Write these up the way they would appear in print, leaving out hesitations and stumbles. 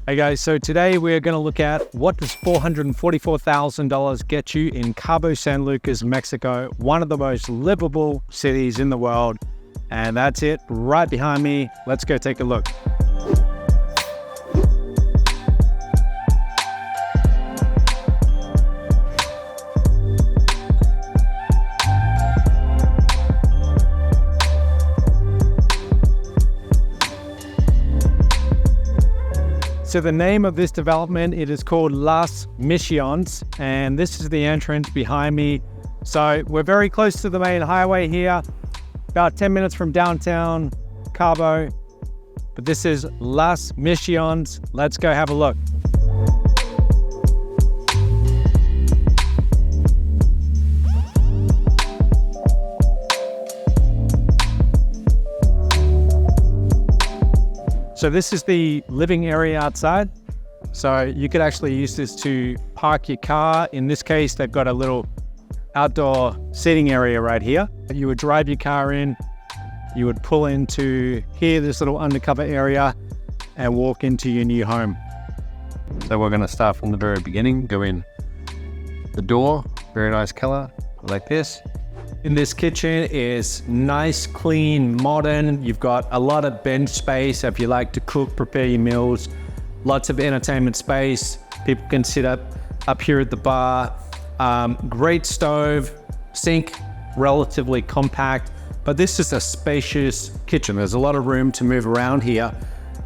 Hey guys, so today we're going to look at what does $444,000 get you in Cabo San Lucas, Mexico, one of the most livable cities in the world. And that's it right behind me. Let's go take a look. So the name of this development, it is called Las Misiones, and this is the entrance behind me. So we're very close to the main highway here, about 10 minutes from downtown Cabo, but this is Las Misiones. Let's go have a look. So this is the living area outside. So you could actually use this to park your car. In this case, they've got a little outdoor seating area right here. You would drive your car in, you would pull into here, this little undercover area, and walk into your new home. So we're gonna start from the very beginning, go in the door, very nice color, like this. In this kitchen is nice, clean, modern. You've got a lot of bench space if you like to cook, prepare your meals. Lots of entertainment space. People can sit up here at the bar. Great stove, sink, relatively compact. But this is a spacious kitchen. There's a lot of room to move around here.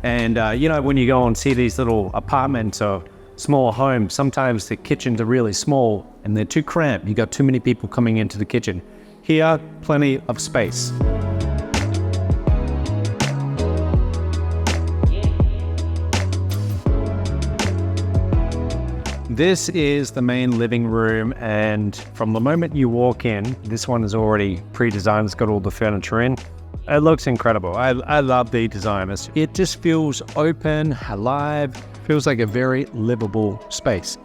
And you know, when you go and see these little apartments or small homes, sometimes the kitchens are really small and they're too cramped. You got too many people coming into the kitchen. Here, plenty of space. This is the main living room, and from the moment you walk in, this one is already pre-designed. It's got all the furniture in. It looks incredible. I love the design. It just feels open, alive, feels like a very livable space.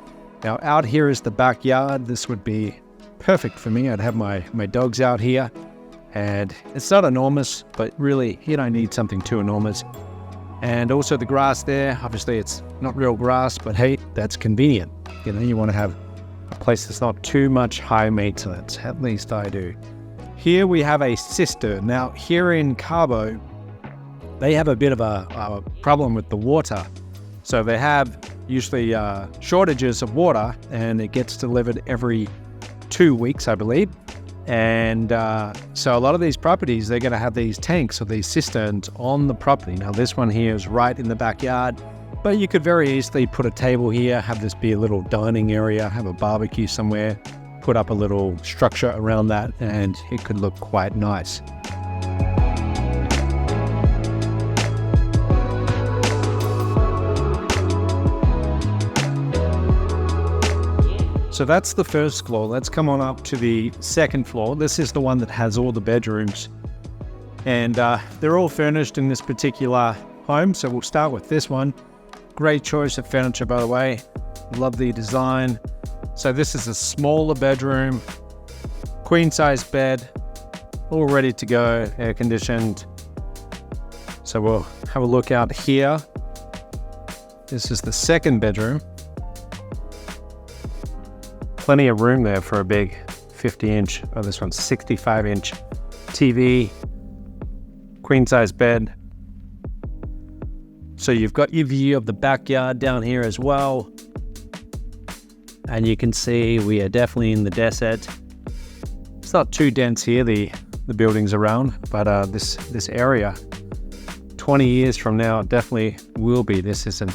Now out here is the backyard. This would be perfect for me. I'd have my dogs out here, and it's not enormous, but really you don't need something too enormous. And also the grass there, obviously it's not real grass, but hey, that's convenient. You know, you want to have a place that's not too much high maintenance, at least I do. Here we have a cistern. Now here in Cabo, they have a bit of a problem with the water. So they have usually shortages of water, and it gets delivered every 2 weeks, I believe. And so a lot of these properties, they're going to have these tanks or these cisterns on the property. Now this one here is right in the backyard, but you could very easily put a table here, have this be a little dining area, have a barbecue somewhere, put up a little structure around that, and it could look quite nice. So that's the first floor. Let's come on up to the second floor. This is the one that has all the bedrooms, and they're all furnished in this particular home. So we'll start with this one. Great choice of furniture, by the way. Love the design. So this is a smaller bedroom, queen size bed, all ready to go, air conditioned. So we'll have a look out here. This is the second bedroom. Plenty of room there for a big 50-inch, oh, this one's 65-inch TV, queen size bed. So you've got your view of the backyard down here as well. And you can see we are definitely in the desert. It's not too dense here, the buildings around, but this area, 20 years from now, it definitely will be. This is an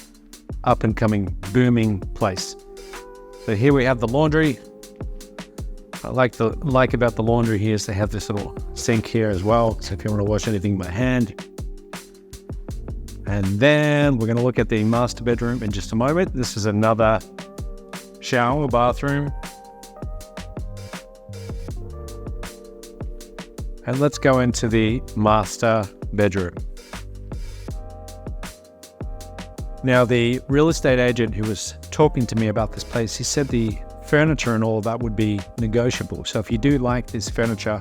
up and coming, booming place. So here we have the laundry. I like about the laundry here is they have this little sink here as well. So if you want to wash anything by hand. And then we're going to look at the master bedroom in just a moment. This is another shower, bathroom. And let's go into the master bedroom. Now, the real estate agent who was talking to me about this place, he said the furniture and all of that would be negotiable. So if you do like this furniture,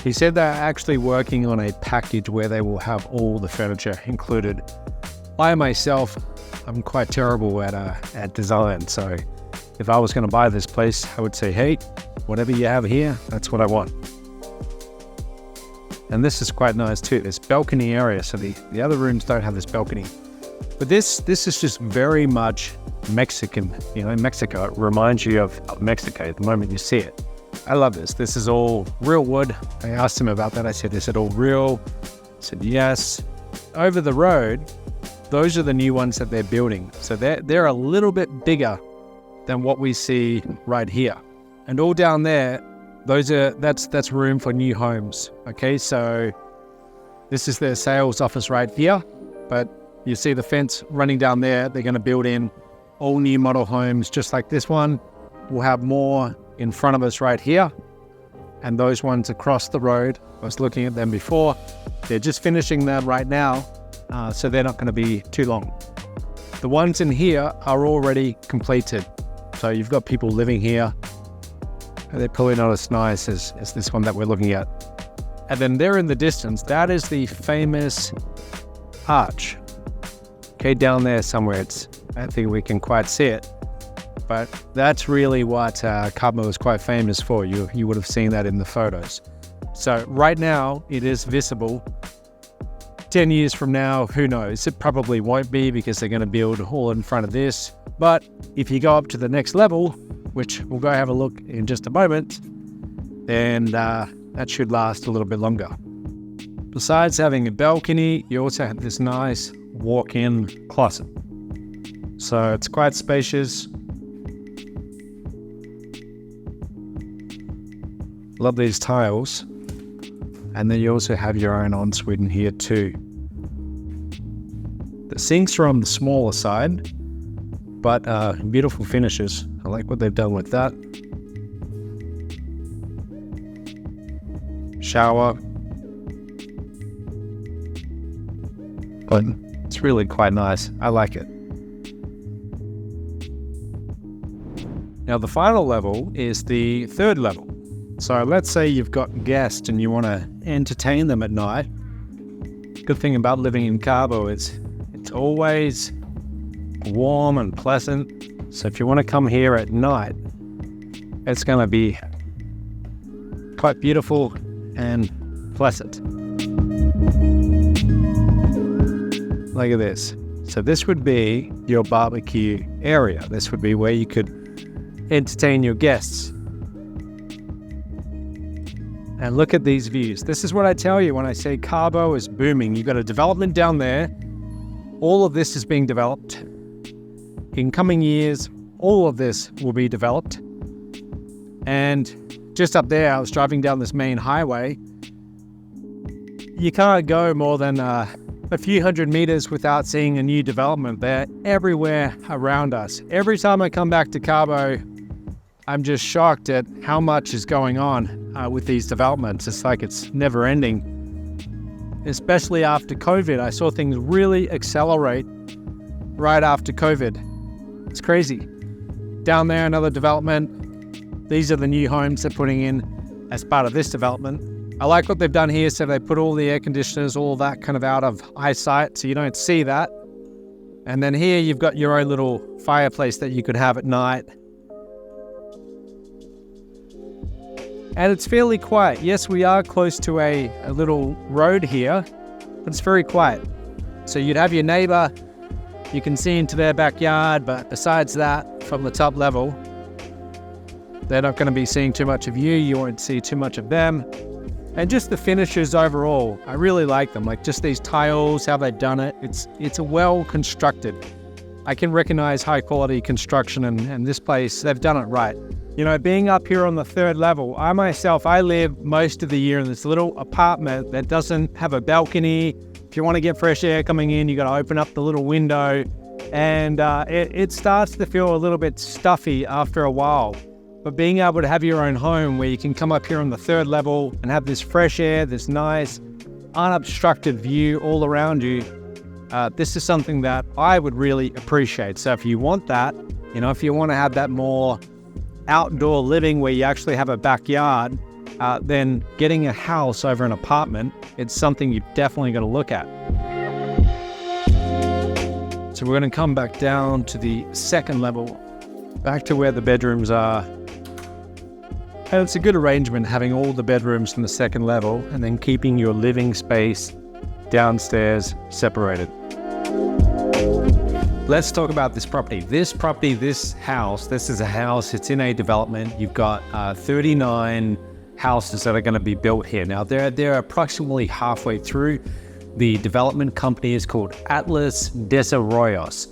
he said they're actually working on a package where they will have all the furniture included. I myself I'm quite terrible at design. So if I was going to buy this place, I would say, hey, whatever you have here, that's what I want. And this is quite nice too, this balcony area. So the other rooms don't have this balcony. But this is just very much Mexican. Mexico, it reminds you of Mexico the moment you see it. I love this. This is all real wood. I asked him about that. I said, is it all real? He said, yes. Over the road, those are the new ones that they're building. So they're a little bit bigger than what we see right here. And all down there, that's room for new homes. Okay, so this is their sales office right here. But you see the fence running down there. They're going to build in all new model homes just like this one. We'll have more in front of us right here. And those ones across the road, I was looking at them before. They're just finishing them right now, so they're not going to be too long. The ones in here are already completed. So you've got people living here. They're probably not as nice as this one that we're looking at. And then there in the distance, that is the famous arch. Okay, down there somewhere. I don't think we can quite see it. But that's really what Cabo is quite famous for. You would have seen that in the photos. So right now, it is visible. 10 years from now, who knows? It probably won't be because they're going to build all in front of this. But if you go up to the next level, which we'll go have a look in just a moment, then that should last a little bit longer. Besides having a balcony, you also have this nice walk-in closet. So it's quite spacious. Love these tiles. And then you also have your own ensuite in here too. The sinks are on the smaller side, but beautiful finishes. I like what they've done with that. Shower. But it's really quite nice. I like it. Now the final level is the third level. So let's say you've got guests and you want to entertain them at night. Good thing about living in Cabo is it's always warm and pleasant. So if you want to come here at night, it's going to be quite beautiful and pleasant. Look at this. So this would be your barbecue area. This would be where you could entertain your guests. And look at these views. This is what I tell you when I say Cabo is booming. You've got a development down there. All of this is being developed. In coming years, all of this will be developed. And just up there, I was driving down this main highway. You can't go more than a few hundred meters without seeing a new development. They're everywhere around us. Every time I come back to Cabo, I'm just shocked at how much is going on with these developments. It's like it's never ending. Especially after COVID, I saw things really accelerate right after COVID. It's crazy. Down there, another development. These are the new homes they're putting in as part of this development. I like what they've done here. So they put all the air conditioners, all that kind of out of eyesight, so you don't see that. And then here you've got your own little fireplace that you could have at night. And it's fairly quiet. Yes, we are close to a little road here, but it's very quiet. So you'd have your neighbor, you can see into their backyard, but besides that, from the top level, they're not going to be seeing too much of you. You won't see too much of them. And just the finishes overall, I really like them. Like just these tiles, how they've done it. It's a well constructed. I can recognize high quality construction, and this place, they've done it right. You know, being up here on the third level, I live most of the year in this little apartment that doesn't have a balcony. If you want to get fresh air coming in, you got to open up the little window, and it starts to feel a little bit stuffy after a while. But being able to have your own home where you can come up here on the third level and have this fresh air, this nice unobstructed view all around you, this is something that I would really appreciate. So if you want that, if you want to have that more outdoor living where you actually have a backyard, then getting a house over an apartment, it's something you've definitely got to look at. So we're going to come back down to the second level, back to where the bedrooms are. And it's a good arrangement having all the bedrooms from the second level and then keeping your living space downstairs separated. Let's talk about this property. This house, this is a house, it's in a development. You've got 39 houses that are going to be built here. Now, they're approximately halfway through. The development company is called Atlas Desarrollos,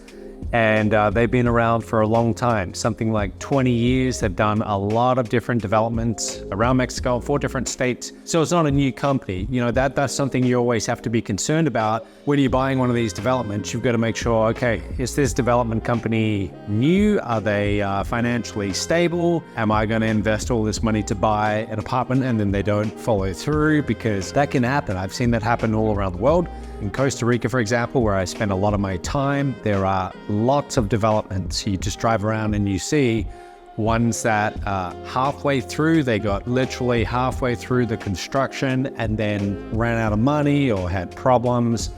and they've been around for a long time, something like 20 years. They've done a lot of different developments around Mexico, 4 different states. So it's not a new company. You know, that's something you always have to be concerned about. When you're buying one of these developments, you've got to make sure, okay, is this development company new? Are they financially stable? Am I going to invest all this money to buy an apartment and then they don't follow through? Because that can happen. I've seen that happen all around the world. In Costa Rica, for example, where I spend a lot of my time, there are lots of developments. You just drive around and you see ones that halfway through, they got literally halfway through the construction and then ran out of money or had problems,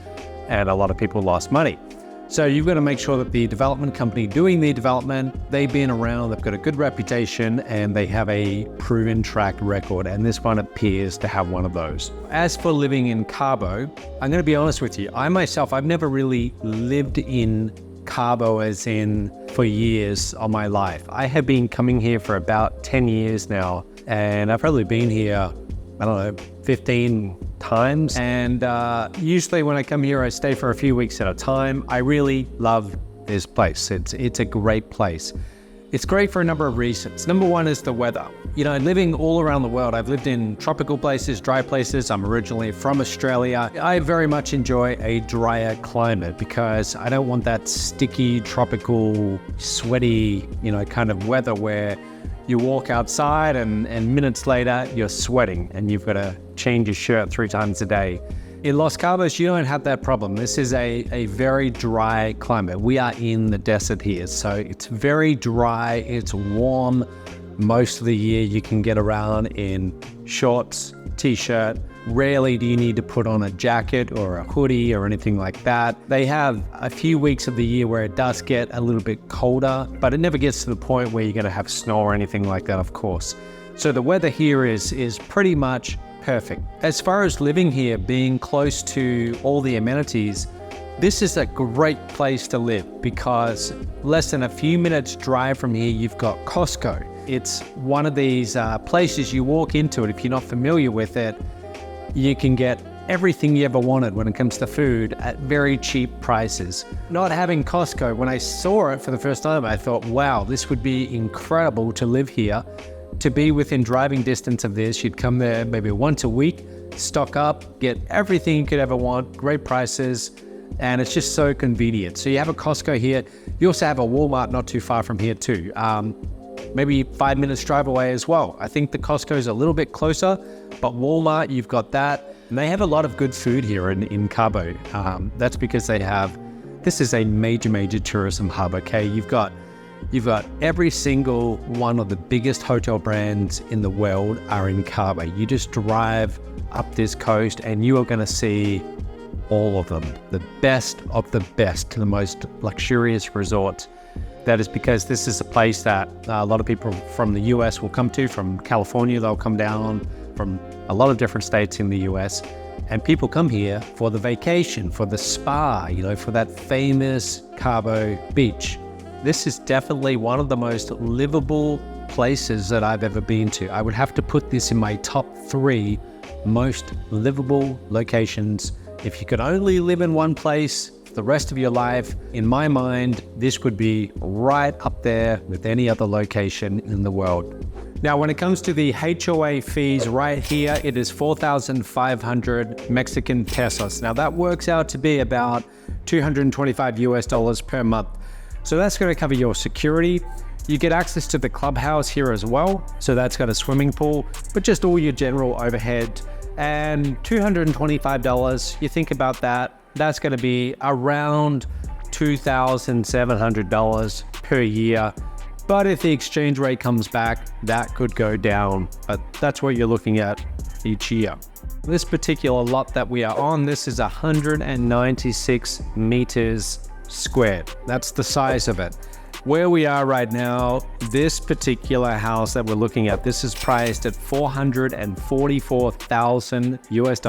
and a lot of people lost money. So you've got to make sure that the development company doing the development, they've been around, they've got a good reputation, and they have a proven track record. And this one appears to have one of those. As for living in Cabo, I'm going to be honest with you. I myself, I've never really lived in Cabo as in for years of my life. I have been coming here for about 10 years now, and I've probably been here, I don't know, 15 times. And usually when I come here, I stay for a few weeks at a time. I really love this place. It's a great place. It's great for a number of reasons. Number one is the weather. You know, living all around the world, I've lived in tropical places, dry places. I'm originally from Australia. I very much enjoy a drier climate because I don't want that sticky, tropical, sweaty, you know, kind of weather where you walk outside and minutes later you're sweating and you've got to change your shirt 3 times a day. In Los Cabos, you don't have that problem. This is a very dry climate. We are in the desert here, so it's very dry, it's warm. Most of the year you can get around in shorts, t-shirt. Rarely do you need to put on a jacket or a hoodie or anything like that. They have a few weeks of the year where it does get a little bit colder, but it never gets to the point where you're going to have snow or anything like that, of course. So the weather here is pretty much perfect. As far as living here, being close to all the amenities, this is a great place to live because less than a few minutes drive from here, you've got Costco. It's one of these places you walk into it. If you're not familiar with it, you can get everything you ever wanted when it comes to food at very cheap prices. Not having Costco, when I saw it for the first time, I thought, wow, this would be incredible to live here. To be within driving distance of this, you'd come there maybe once a week, stock up, get everything you could ever want, great prices, and it's just so convenient. So you have a Costco here. You also have a Walmart not too far from here too. Maybe 5 minutes drive away as well. I think the Costco is a little bit closer, but Walmart, you've got that. And they have a lot of good food here in Cabo. That's because this is a major tourism hub, okay? You've got every single one of the biggest hotel brands in the world are in Cabo. You just drive up this coast and you are going to see all of them, the best of the best, the most luxurious resorts. That is because this is a place that a lot of people from the US will come to. From California, they'll come down from a lot of different states in the US. And people come here for the vacation, for the spa, you know, for that famous Cabo beach. This is definitely one of the most livable places that I've ever been to. I would have to put this in my top 3 most livable locations. If you could only live in one place the rest of your life, in my mind, this would be right up there with any other location in the world. Now, when it comes to the HOA fees right here, it is 4,500 Mexican pesos. Now that works out to be about $225 US per month. So that's going to cover your security. You get access to the clubhouse here as well. So that's got a swimming pool, but just all your general overhead. And $225, you think about that, that's going to be around $2,700 per year. But if the exchange rate comes back, that could go down. But that's what you're looking at each year. This particular lot that we are on, this is 196 meters squared. That's the size of it. Where we are right now, this particular house that we're looking at, this is priced at $444,000 US.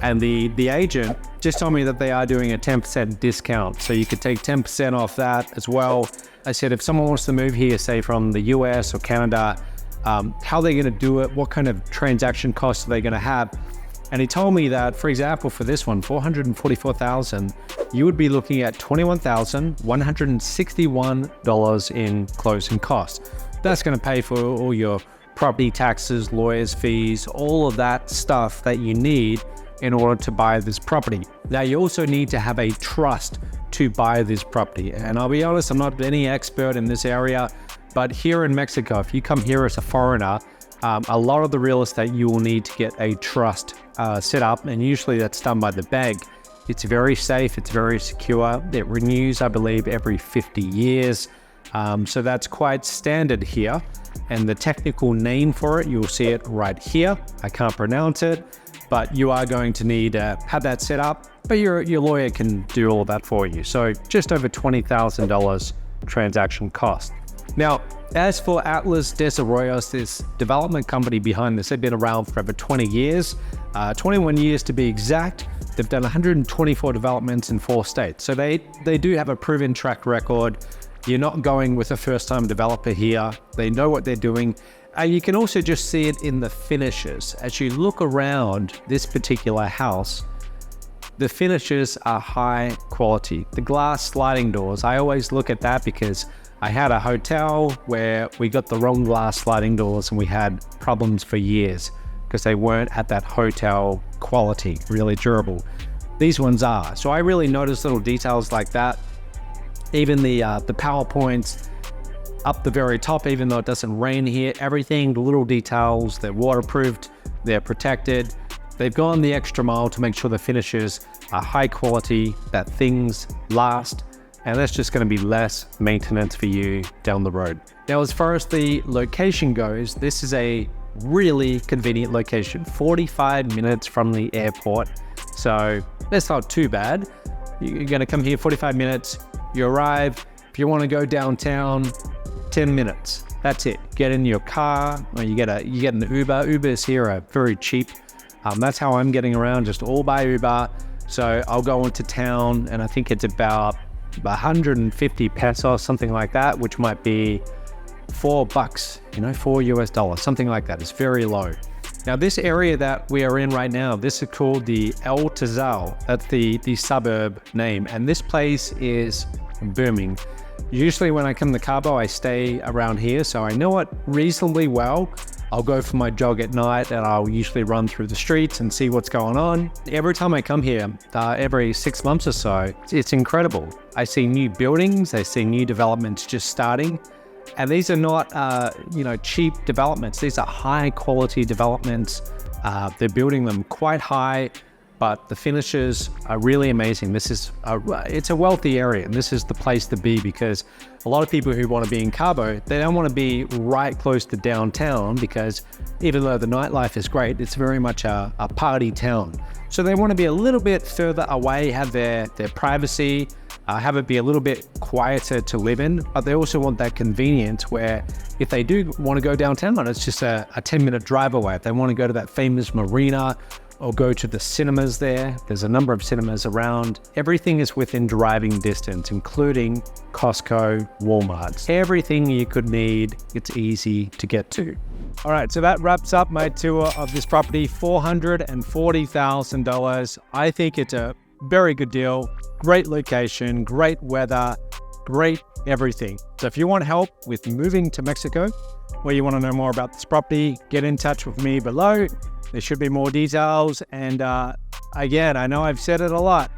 And the agent just told me that they are doing a 10% discount. So you could take 10% off that as well. I said, if someone wants to move here, say from the US or Canada, how are they going to do it? What kind of transaction costs are they going to have? And he told me that, for example, for this one, $444,000, you would be looking at $21,161 in closing costs. That's going to pay for all your property taxes, lawyers' fees, all of that stuff that you need in order to buy this property. Now, you also need to have a trust to buy this property. And I'll be honest, I'm not any expert in this area, but here in Mexico, if you come here as a foreigner, a lot of the real estate you will need to get a trust set up, and usually that's done by the bank. It's very safe, it's very secure. It renews, I believe, every 50 years. So that's quite standard here. And the technical name for it, you'll see it right here. I can't pronounce it, but you are going to need to have that set up, but your lawyer can do all of that for you. So just over $20,000 transaction cost. Now, as for Atlas Desarrollos, this development company behind this, they've been around for over 20 years, 21 years to be exact. They've done 124 developments in 4 states. So they do have a proven track record. You're not going with a first-time developer here. They know what they're doing. You can also just see it in the finishes. As you look around this particular house, the finishes are high quality. The glass sliding doors, I always look at that because I had a hotel where we got the wrong glass sliding doors and we had problems for years because they weren't at that hotel quality, really durable. These ones are. So I really noticed little details like that. Even the PowerPoints up the very top, even though it doesn't rain here, everything, the little details, they're waterproofed, they're protected. They've gone the extra mile to make sure the finishes are high quality, that things last, and that's just going to be less maintenance for you down the road. Now, as far as the location goes, this is a really convenient location, 45 minutes from the airport. So that's not too bad. You're going to come here 45 minutes, you arrive. If you want to go downtown, 10 minutes. That's it. Get in your car, or you get an Uber. Ubers here are very cheap. That's how I'm getting around, just all by Uber. So I'll go into town, and I think it's about 150 pesos, something like that, which might be $4, $4 US, something like that. It's very low. Now, this area that we are in right now, this is called the El Tizal. That's the suburb name, and this place is booming. Usually when I come to Cabo, I stay around here, so I know it reasonably well. I'll go for my jog at night, and I'll usually run through the streets and see what's going on. Every time I come here, every 6 months or so, it's incredible. I see new buildings, I see new developments just starting, and these are not, cheap developments. These are high quality developments. They're building them quite high, but the finishes are really amazing. It's a wealthy area, and this is the place to be, because a lot of people who want to be in Cabo, they don't want to be right close to downtown, because even though the nightlife is great, it's very much a party town. So they want to be a little bit further away, have their privacy, have it be a little bit quieter to live in, but they also want that convenience where if they do want to go downtown, it's just a 10-minute drive away. If they want to go to that famous marina, or go to the cinemas there's a number of cinemas around. Everything is within driving distance, including Costco, Walmart. Everything you could need, it's easy to get to. All right, so that wraps up my tour of this property, $440,000. I think it's a very good deal, great location, great weather, great everything. So if you want help with moving to Mexico, or you want to know more about this property, get in touch with me below. There should be more details. And again, I know I've said it a lot,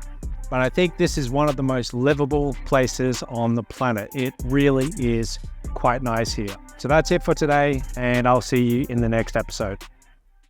but I think this is one of the most livable places on the planet. It really is quite nice here. So that's it for today, and I'll see you in the next episode.